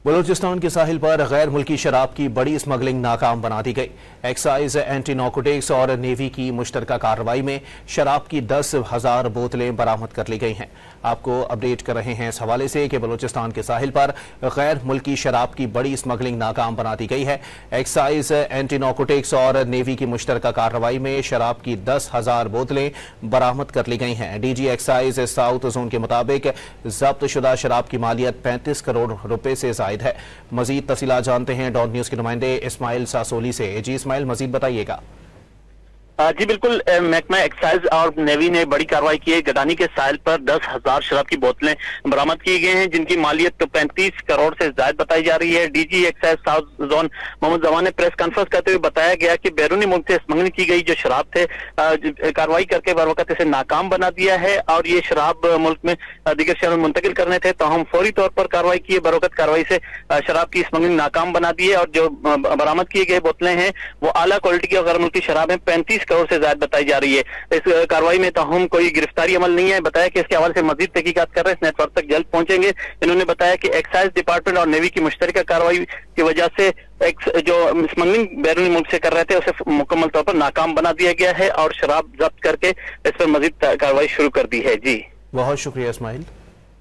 बलूचिस्तान के साहिल पर गैर मुल्की शराब की बड़ी स्मगलिंग नाकाम बना दी गई। एक्साइज, एंटी नार्कोटिक्स और नेवी की मुश्तरका कार्रवाई में शराब की 10,000 बोतलें बरामद कर ली गई हैं। आपको अपडेट कर रहे हैं इस हवाले से कि बलूचिस्तान के साहिल पर गैर मुल्की शराब की बड़ी स्मगलिंग नाकाम बना दी गई है। एक्साइज, एंटी नार्कोटिक्स और नेवी की मुश्तरका कार्रवाई में शराब की 10,000 बोतलें बरामद कर ली गई हैं। डीजी एक्साइज साउथ जोन के मुताबिक जब्त शुदा शराब की मालियत 35 करोड़ रुपए से है। मजीद तफसीलात जानते हैं डॉन न्यूज के नुमाइंदे इस्माइल सासोली से। जी इस्माइल, मजीद बताइएगा। जी बिल्कुल, महकमा एक्साइज और नेवी ने बड़ी कार्रवाई की है। गदानी के साहिल पर 10,000 शराब की बोतलें बरामद की गई हैं, जिनकी मालियत 35 करोड़ से ज्यादा बताई जा रही है। DG excise south zone Mohammad Zaman ने प्रेस कॉन्फ्रेंस करते हुए बताया गया कि बैरूनी मुल्क से स्मगलिंग की गई जो शराब थे, कार्रवाई करके बर वक्त इसे नाकाम बना दिया है और ये शराब मुल्क में दीगर शहरों में मुंतकिल करने थे, तो हम फौरी तौर पर कार्रवाई की है। बर वक्त कार्रवाई से शराब की स्मगलिंग नाकाम बना दी है और जो बरामद किए गए बोतलें हैं वो आला क्वालिटी की और गैर मुल्की शराब है। 35 करोड़ से ज्यादा बताई जा रही है। इस कार्रवाई में तहम कोई गिरफ्तारी अमल नहीं है। बताया कि इसके हवाले से मजीद तहकीकात कर रहे हैं, इस नेटवर्क तक जल्द पहुंचेंगे। इन्होंने बताया कि एक्साइज डिपार्टमेंट और नेवी की मुश्तरका कार्रवाई की वजह से जो स्मगलिंग बैरूनी मुल्क से कर रहे थे उसे मुकम्मल तौर पर नाकाम बना दिया गया है और शराब जब्त करके इस पर मजीद कार्रवाई शुरू कर दी है। जी बहुत शुक्रिया इस्माइल।